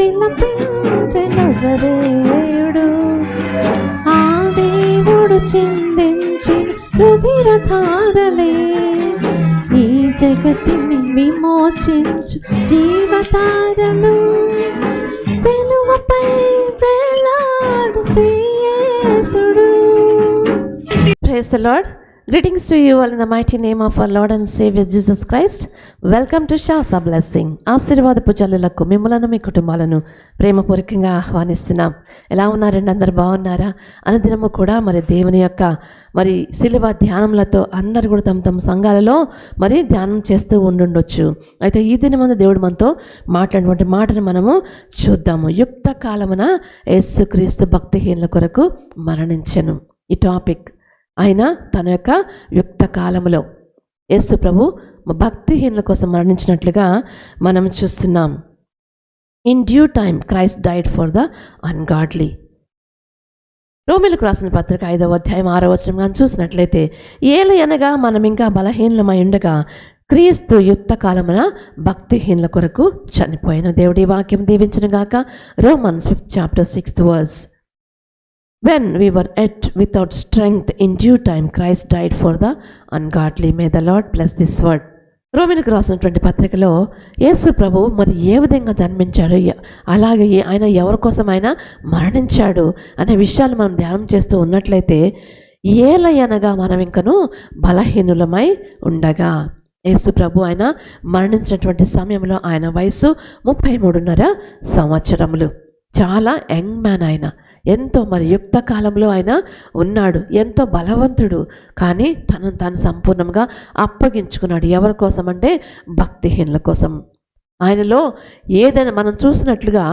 విలపించే నజరేయుడు, ఆ దేవుడు చిందించిన రుధిరధారలే ఈ జగతిని విమోచించు జీవతారలు. సిలువపై వేలాడు శ్రీ యేసుడు. Praise the Lord. Greetings to you all in the mighty name of our Lord and Savior Jesus Christ. Welcome to Shasa Blessing. ఆశీర్వాదపు జల్లులకు మిమ్మలను మీ కుటుంబాలను ప్రేమపూర్వకంగా ఆహ్వానిస్తున్నాం. ఎలా ఉన్నారండి? అందరు బాగున్నారా? అనుదినము కూడా మరి దేవుని యొక్క మరి శిలువ ధ్యానములతో అందరు కూడా తమ సంఘాలలో మరి ధ్యానం చేస్తూ ఉండుండొచ్చు. అయితే ఈ దినమందు దేవుడు మనతో మాట్లాడినటువంటి మాటను మనము చూద్దాము. యుక్త కాలమున యేసుక్రీస్తు భక్తిహీనుల కొరకు మరణించెను. ఈ టాపిక్ ఆయన తన యొక్క యుక్త కాలములో యేసు ప్రభు భక్తిహీనుల కోసం మరణించినట్లుగా మనం చూస్తున్నాం. In due time Christ died for the ungodly. రోమీయులకు రాసిన పత్రిక 5వ అధ్యాయం 6వ వచనం కానీ చూసినట్లయితే, ఏలయనగా మనం ఇంకా బలహీనమై ఉండగా క్రీస్తు యుక్త కాలమున భక్తిహీనుల కొరకు చనిపోయిన. దేవుడి వాక్యం దీవించును గాక. Romans 5th chapter 6th verse. When we were yet without strength, in due time Christ died for the ungodly. May the Lord bless this word. రోమీయులకు రాసినటువంటి పత్రికలో యేసు ప్రభు మరి ఏ విధంగా జన్మించాడు, అలాగే ఆయన ఎవరి కోసం ఆయన మరణించాడు అనే విషయాలు మనం ధ్యానం చేస్తూ ఉన్నట్లయితే, ఏలయనగా మనం ఇంకను బలహీనులమై ఉండగా. యేసు ప్రభు ఆయన మరణించినటువంటి సమయంలో ఆయన వయసు 33.5 సంవత్సరములు. చాలా యంగ్ మ్యాన్. ఆయన ఎంతో మరి యుక్త కాలంలో ఆయన ఉన్నాడు, ఎంతో బలవంతుడు. కానీ తనను తాను సంపూర్ణంగా అప్పగించుకున్నాడు. ఎవరి కోసం అంటే భక్తిహీనుల కోసం. ఆయనలో ఏదైనా మనం చూసినట్లుగా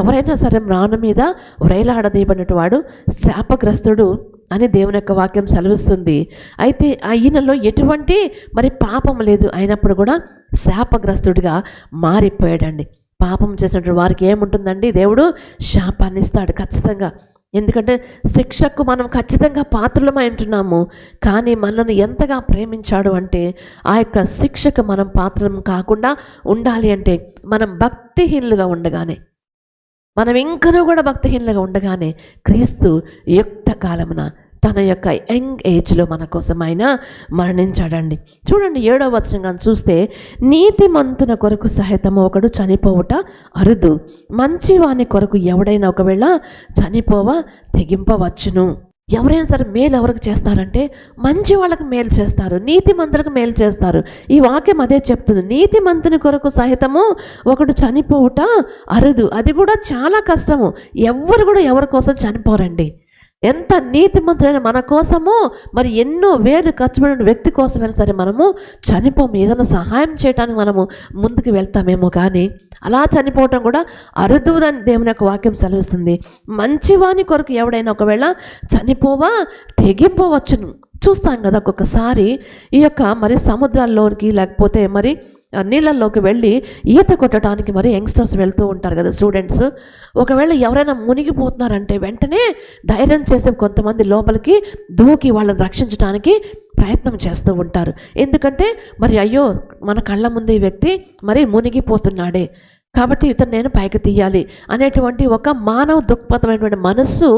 ఎవరైనా సరే ప్రాణం మీద వ్రేలాడదీయబడినట్టు వాడు శాపగ్రస్తుడు అని దేవుని యొక్క వాక్యం సెలవిస్తుంది. అయితే ఈయనలో ఎటువంటి మరి పాపం లేదు, అయినప్పుడు కూడా శాపగ్రస్తుడిగా మారిపోయాడండి. పాపం చేసినటువంటి వారికి ఏముంటుందండి? దేవుడు శాపాన్ని ఇస్తాడు ఖచ్చితంగా. ఎందుకంటే శిక్షకు మనం ఖచ్చితంగా పాత్రలమై ఉంటున్నాము. కానీ మనల్ని ఎంతగా ప్రేమించాడు అంటే ఆ యొక్క శిక్షకు మనం పాత్రం కాకుండా ఉండాలి అంటే మనం భక్తిహీనులుగా ఉండగానే, మనం ఇంకనూ కూడా భక్తిహీనులుగా ఉండగానే క్రీస్తు యుక్త కాలమున తన యొక్క యంగ్ ఏజ్లో మన కోసం ఆయన మరణించాడండి. చూడండి 7వ వచనం చూస్తే, నీతిమంతుని కొరకు సహితము ఒకడు చనిపోవుట అరుదు, మంచివాని కొరకు ఎవడైనా ఒకవేళ చనిపోవ తెగింపవచ్చును. ఎవరైనా సరే మేలు ఎవరికి చేస్తారంటే మంచి వాళ్ళకి మేలు చేస్తారు, నీతిమంతులకు మేలు చేస్తారు. ఈ వాక్యం అదే చెప్తుంది. నీతిమంతుని కొరకు సహితము ఒకడు చనిపోవుట అరుదు. అది కూడా చాలా కష్టము. ఎవ్వరు కూడా ఎవరి కోసం చనిపోరండి. ఎంత నీతిమంతుడైన మన కోసము మరి ఎన్నో వేలు ఖర్చు పెట్టిన వ్యక్తి కోసమైనా సరే మనము చనిపోము. ఏదైనా సహాయం చేయడానికి మనము ముందుకు వెళ్తామేమో, కానీ అలా చనిపోవటం కూడా అరుదుదని దేవుని యొక్క వాక్యం సెలవిస్తుంది. మంచివాని కొరకు ఎవడైనా ఒకవేళ చనిపోవా తెగింపవచ్చును. చూస్తాం కదా ఒక్కొక్కసారి ఈ యొక్క మరి సముద్రాల్లోకి లేకపోతే మరి నీళ్ళల్లోకి వెళ్ళి ఈత కొట్టడానికి మరి యంగ్స్టర్స్ వెళ్తూ ఉంటారు కదా, స్టూడెంట్స్. ఒకవేళ ఎవరైనా మునిగిపోతున్నారంటే వెంటనే ధైర్యం చేసే కొంతమంది లోపలికి దూకి వాళ్ళని రక్షించడానికి ప్రయత్నం చేస్తూ ఉంటారు. ఎందుకంటే మరి అయ్యో మన కళ్ళ ముందు ఈ వ్యక్తి మరి మునిగిపోతున్నాడే, కాబట్టి ఇతను నేను పైకి తీయాలి అనేటువంటి ఒక మానవ దృక్పథమైనటువంటి మనస్సు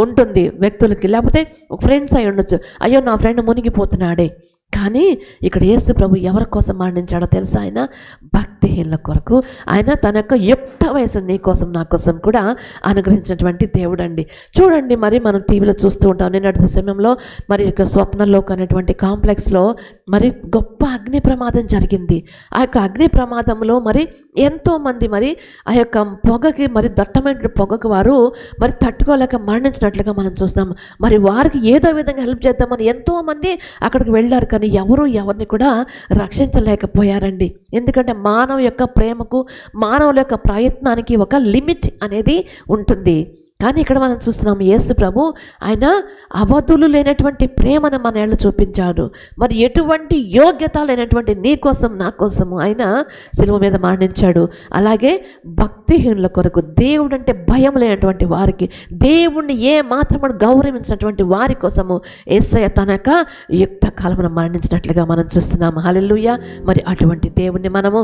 ఉంటుంది వ్యక్తులకి. లేకపోతే ఫ్రెండ్స్ అయి ఉండొచ్చు, అయ్యో నా ఫ్రెండ్ మునిగిపోతున్నాడే. కానీ ఇక్కడ యేసు ప్రభు ఎవరి కోసం మరణించాడో తెలుసా? ఆయన భక్తిహీనుల కొరకు. ఆయన తన యొక్క యుక్త వయసు నీ కోసం నా కోసం కూడా అనుగ్రహించినటువంటి దేవుడు అండి. చూడండి, మరి మనం టీవీలో చూస్తూ ఉంటాం. నిన్నటి సమయంలో మరి యొక్క స్వప్నలోక్ అనేటువంటి కాంప్లెక్స్లో మరి గొప్ప అగ్ని ప్రమాదం జరిగింది. ఆ యొక్క అగ్ని ప్రమాదంలో మరి ఎంతోమంది మరి ఆ యొక్క పొగకి మరి దట్టమైన పొగకు వారు మరి తట్టుకోలేక మరణించినట్లుగా మనం చూస్తాం. మరి వారికి ఏదో విధంగా హెల్ప్ చేద్దామని ఎంతోమంది అక్కడికి వెళ్ళారు, కానీ ఎవరు ఎవరిని కూడా రక్షించలేకపోయారండి. ఎందుకంటే మానవ యొక్క ప్రేమకు, మానవుల యొక్క ప్రయత్నానికి ఒక లిమిట్ అనేది ఉంటుంది. కానీ ఇక్కడ మనం చూస్తున్నాం యేసు ప్రభు ఆయన అవధులు లేనటువంటి ప్రేమను మన ఏళ్ళు చూపించాడు. మరి ఎటువంటి యోగ్యత లేనటువంటి నీ కోసం నా కోసము ఆయన శిలువ మీద మరణించాడు. అలాగే భక్తిహీనుల కొరకు, దేవుడు అంటే భయం లేనటువంటి వారికి, దేవుణ్ణి ఏ మాత్రము గౌరవించినటువంటి వారి కోసము యేసయ్య తన యొక్క యుక్త కాలమున మరణించినట్లుగా మనం చూస్తున్నాము. హల్లెలూయా. మరి అటువంటి దేవుణ్ణి మనము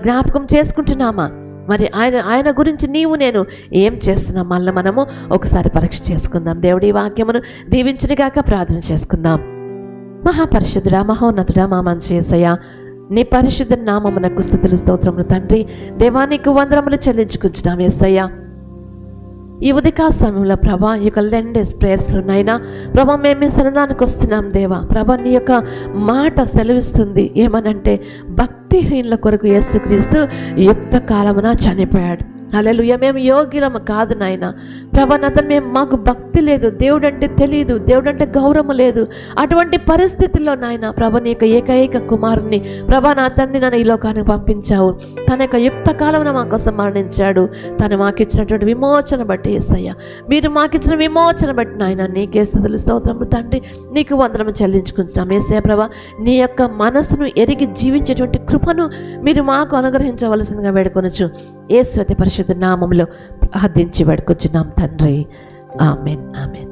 జ్ఞాపకం చేసుకుంటున్నామా? మరి ఆయన గురించి నీవు నేను ఏం చేస్తున్నాం మళ్ళీ మనము ఒకసారి పరీక్ష చేసుకుందాం. దేవుడి వాక్యమును దీవించునిగాక ప్రార్థన చేసుకుందాం. మహాపరిశుద్ధుడా, మహోన్నతుడా, మా మంచి యేసయ్యా, నీ పరిశుద్ధ నామమునకు స్తుతులు స్తోత్రములు తండ్రి. దేవానికి వందనములు చెల్లించుకుంటున్నాం యేసయ్యా. ఈ ఉదయకాల సమయంలో ప్రభా, ఈ యొక్క 10 days ప్రేయర్స్లో నైనా ప్రభా మేము మీ సన్నిధానికి వస్తున్నాం దేవా. ప్రభా నీ యొక్క మాట సెలవిస్తుంది ఏమనంటే, భక్తిహీనుల కొరకు యేసుక్రీస్తు యుక్త కాలమున చనిపోయాడు. హల్లెలూయా. మేము యోగ్యులము కాదు నాయన ప్రభా. అతను మాకు భక్తి లేదు, దేవుడు అంటే తెలియదు, దేవుడు అంటే గౌరవం లేదు. అటువంటి పరిస్థితుల్లో నాయన ప్రభా నీ యొక్క ఏకైక కుమారుని ప్రభా నా తండ్రి నన్ను ఈ లోకానికి పంపించావు. తన యొక్క యుక్త కాలమున మా కోసం మరణించాడు. తను మాకు ఇచ్చినటువంటి విమోచన బట్టి యేసయ్య, మీరు మాకు ఇచ్చిన విమోచన బట్టి నాయన నీకే స్తుతులు స్తోత్రములు తండ్రి. నీకు వందనము చెల్లించుకుంటున్నాం యేసయ్య. ప్రభా నీ యొక్క మనసును ఎరిగి జీవించేటువంటి కృపను మీరు మాకు అనుగ్రహించవలసిందిగా వేడుకొనొచ్చు. యేసు అతి పరిశుద్ధ నామములో ప్రార్థించి వేడుకొచ్చున్నాం తండ్రి. ఆమేన్, ఆమేన్.